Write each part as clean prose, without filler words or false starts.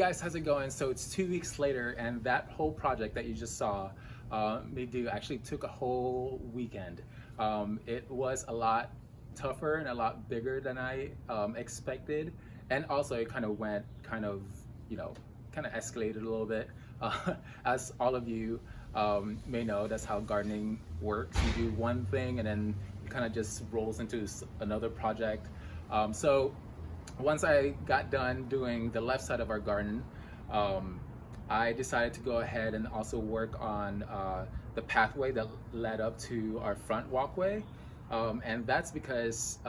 guys, how's it going? So it's 2 weeks later, and that whole project that you just saw me do actually took a whole weekend. It was a lot tougher and a lot bigger than I expected, and also it kind of went kind of escalated a little bit. As all of you may know, that's how gardening works. You do one thing and then it kind of just rolls into another project. So once I got done doing the left side of our garden, I decided to go ahead and also work on the pathway that led up to our front walkway. And that's because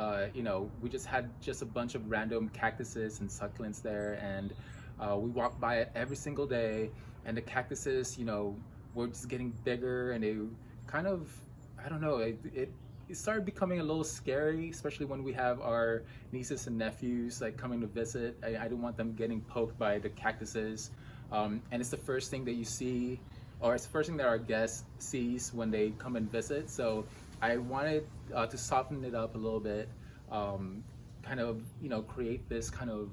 we just had a bunch of random cactuses and succulents there, and we walked by it every single day, and the cactuses were just getting bigger, and they kind of, I don't know, it started becoming a little scary, especially when we have our nieces and nephews like coming to visit. I didn't want them getting poked by the cactuses, and it's the first thing that you see, or it's the first thing that our guest sees when they come and visit. So I wanted to soften it up a little bit, kind of create this kind of,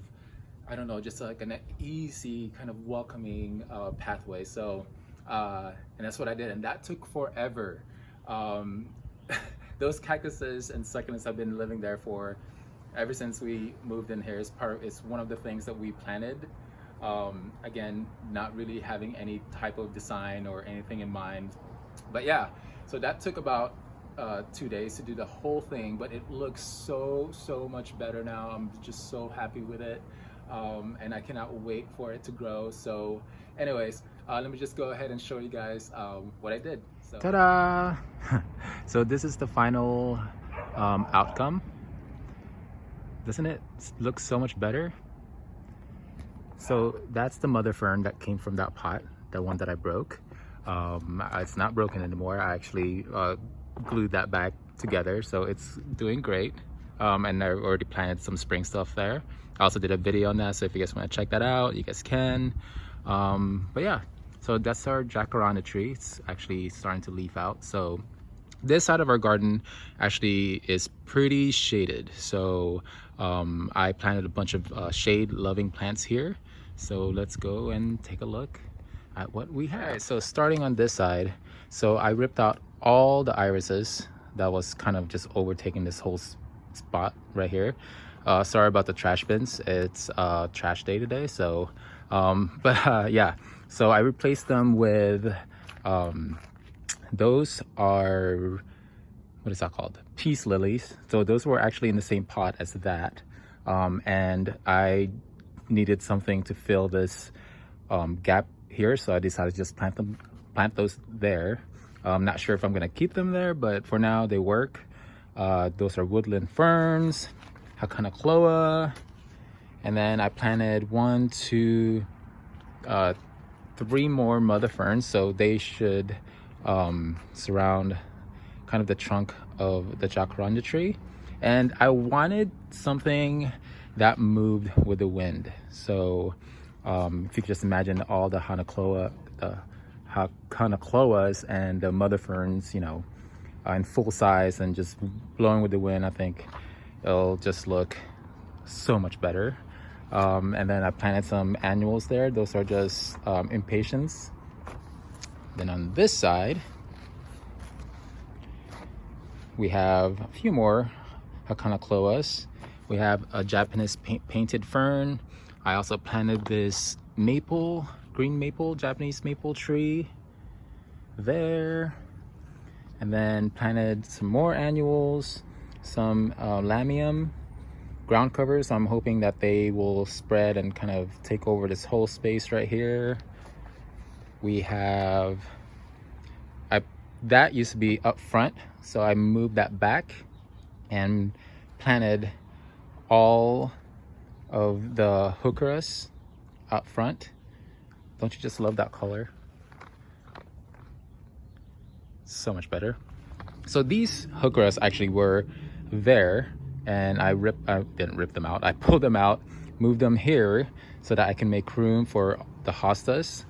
I don't know, just like an easy kind of welcoming pathway. So and that's what I did, and that took forever. Those cactuses and succulents have been living there for ever since we moved in here. It's one of the things that we planted. Again, not really having any type of design or anything in mind, but yeah. So that took about 2 days to do the whole thing, but it looks so much better now. I'm just so happy with it, and I cannot wait for it to grow. So anyways, let me just go ahead and show you guys what I did. So ta-da! So this is the final outcome. Doesn't it look so much better? So that's the mother fern that came from that pot, the one that I broke. It's not broken anymore. I actually glued that back together, so it's doing great. And I already planted some spring stuff there. I also did a video on that, so if you guys want to check that out, you guys can. But yeah, so that's our jacaranda tree. It's actually starting to leaf out. So this side of our garden actually is pretty shaded. So I planted a bunch of shade-loving plants here. So let's go and take a look at what we have. Right, so starting on this side, so I ripped out all the irises that was kind of just overtaking this whole spot right here. Sorry about the trash bins. It's trash day today, so yeah. So I replaced them with those are, what is that called? Peace lilies. So those were actually in the same pot as that, and I needed something to fill this gap here, so I decided to just plant those there. I'm not sure if I'm gonna keep them there, but for now they work. Those are woodland ferns, Hakanakloa, and then I planted 1, 2, 3 more mother ferns, so they should surround kind of the trunk of the jacaranda tree. And I wanted something that moved with the wind. So if you could just imagine all the Hakanakloas and the mother ferns, in full size and just blowing with the wind, I think it'll just look so much better. And then I planted some annuals there. Those are just impatiens. Then on this side, we have a few more Hakanakloas. We have a Japanese painted fern. I also planted this maple, green maple, Japanese maple tree there. And then planted some more annuals, some lamium ground covers. I'm hoping that they will spread and kind of take over this whole space right here. We have, that used to be up front, so I moved that back and planted all of the heucheras up front. Don't you just love that color? So much better. So these heucheras actually were there, and I didn't rip them out. I pulled them out, moved them here so that I can make room for the hostas.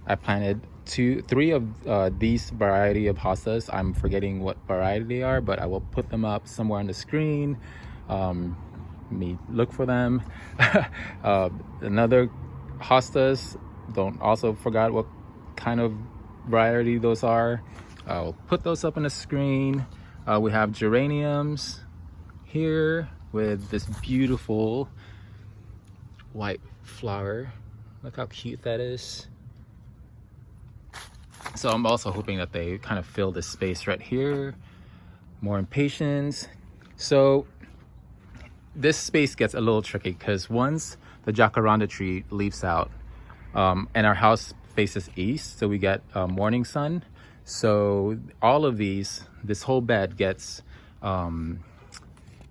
I planted 3 of these variety of hostas. I'm forgetting what variety they are, but I will put them up somewhere on the screen. Let me look for them. Another hostas. Don't also forgot what kind of variety those are. I'll put those up on the screen. We have geraniums here with this beautiful white flower. Look how cute that is. So I'm also hoping that they kind of fill this space right here. More impatiens. So this space gets a little tricky because once the jacaranda tree leaves out, and our house faces east, so we get morning sun. So all of these, this whole bed gets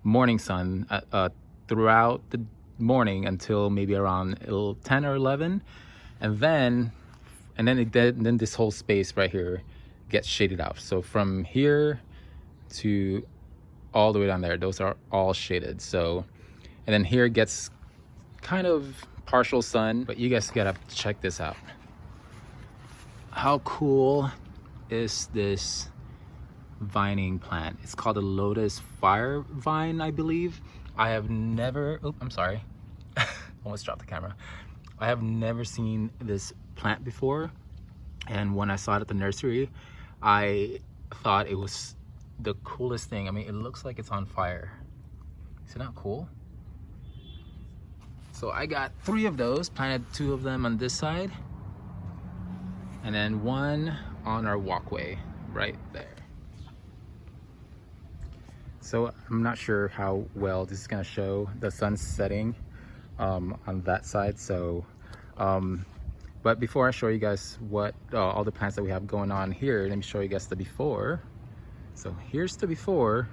morning sun throughout the morning until maybe around 10 or 11, and then this whole space right here gets shaded out. So from here to all the way down there, those are all shaded. So, and then here gets kind of partial sun, but you guys gotta check this out. How cool is this vining plant? It's called a lotus fire vine, I believe. I have never, oh, I'm sorry. Almost dropped the camera. I have never seen this plant before. And when I saw it at the nursery, I thought it was the coolest thing. I mean, it looks like it's on fire. Is it not cool? So I got 3 of those, planted 2 of them on this side, and then 1 on our walkway right there. So I'm not sure how well this is gonna show the sun setting on that side. So, but before I show you guys what all the plants that we have going on here, let me show you guys the before. So here's the before.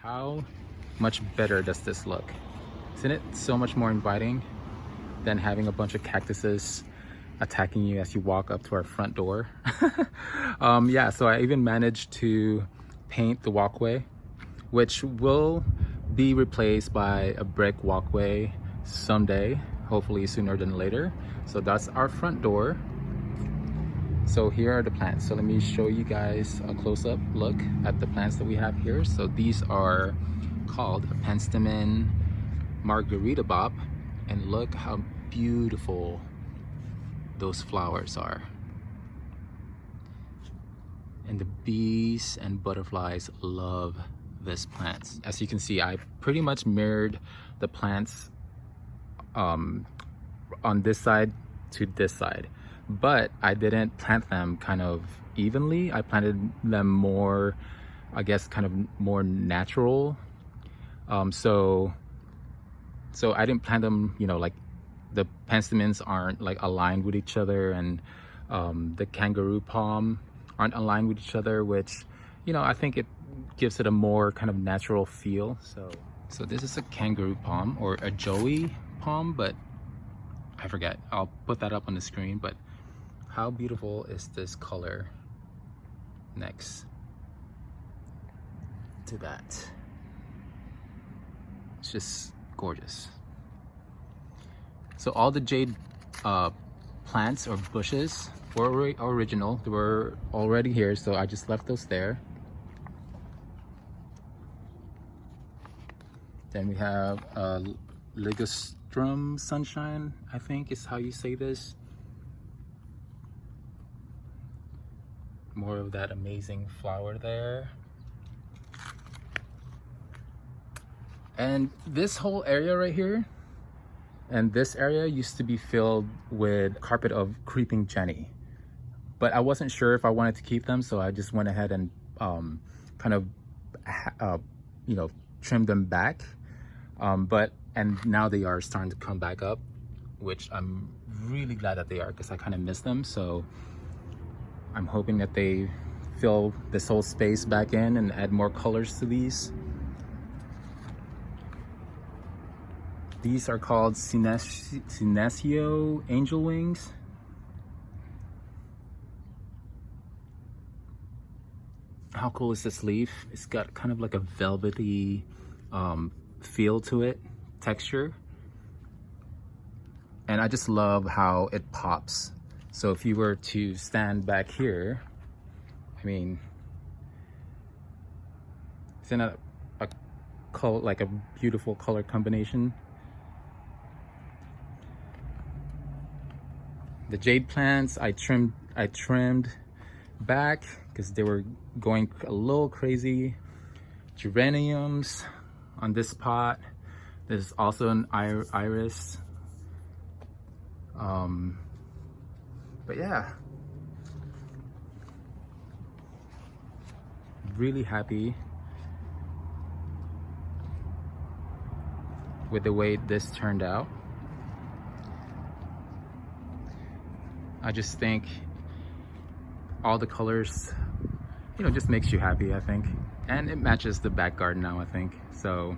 How much better does this look? Isn't it so much more inviting than having a bunch of cactuses attacking you as you walk up to our front door? Yeah, so I even managed to paint the walkway, which will be replaced by a brick walkway someday, hopefully sooner than later. So that's our front door. So here are the plants. So let me show you guys a close-up look at the plants that we have here. So these are called a penstemon margarita bop, and look how beautiful those flowers are. And the bees and butterflies love this plant. As you can see, I pretty much mirrored the plants on this side to this side, but I didn't plant them kind of evenly. I planted them more, I guess, kind of more natural. So I didn't plant them, you know, like the penstemons aren't like aligned with each other, and the kangaroo palm aren't aligned with each other, which, you know, I think it gives it a more kind of natural feel. So this is a kangaroo palm, or a joey palm, but I forget. I'll put that up on the screen. But how beautiful is this color next to that? It's just gorgeous. So all the jade plants or bushes were original. They were already here, so I just left those there. Then we have Ligustrum sunshine, I think is how you say this. More of that amazing flower there. And this whole area right here, and this area used to be filled with carpet of creeping Jenny, but I wasn't sure if I wanted to keep them, so I just went ahead and kind of you know, trimmed them back. And now they are starting to come back up, which I'm really glad that they are, because I kind of miss them. So I'm hoping that they fill this whole space back in and add more colors to these. These are called Senecio angel wings. How cool is this leaf? It's got kind of like a velvety feel to it, texture. And I just love how it pops. So if you were to stand back here, I mean, isn't that a color, like a beautiful color combination? The jade plants I trimmed back because they were going a little crazy. Geraniums on this pot. There's also an iris. But yeah, really happy with the way this turned out. I just think all the colors, you know, just makes you happy, I think. And it matches the back garden now, I think. So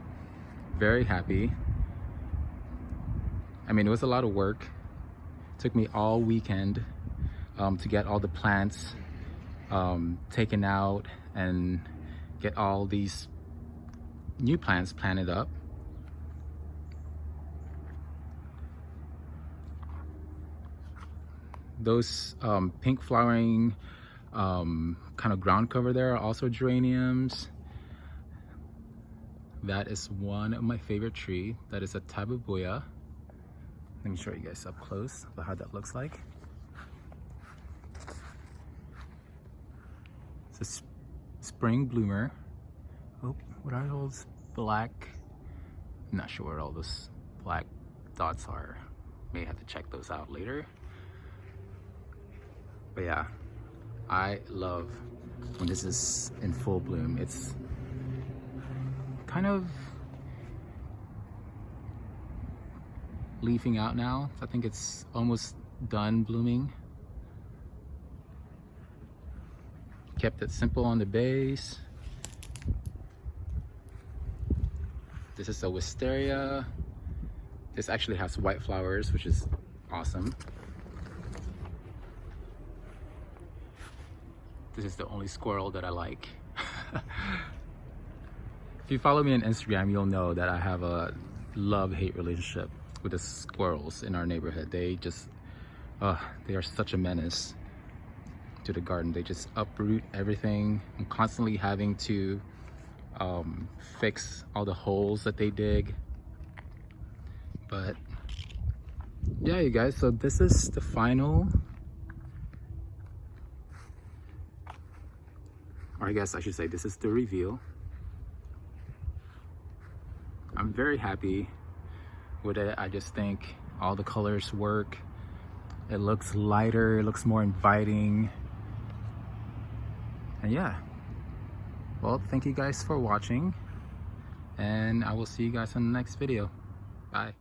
very happy. I mean, it was a lot of work. It took me all weekend to get all the plants taken out and get all these new plants planted up. Those pink flowering kind of ground cover there are also geraniums. That is one of my favorite tree. That is a tababuya. Let me show you guys up close about how that looks like. It's a spring bloomer. Oh, what are those black? I'm not sure what all those black dots are. May have to check those out later. But yeah, I love when this is in full bloom. It's kind of leafing out now. I think it's almost done blooming. Kept it simple on the base. This is a wisteria. This actually has white flowers, which is awesome. This is the only squirrel that I like. If you follow me on Instagram, you'll know that I have a love-hate relationship with the squirrels in our neighborhood. They just, they are such a menace to the garden. They just uproot everything. I'm constantly having to fix all the holes that they dig. But yeah, you guys, so this is the final, or I guess I should say this is the reveal. I'm very happy with it. I just think all the colors work. It looks lighter, it looks more inviting. And yeah, well, thank you guys for watching, and I will see you guys on the next video. Bye.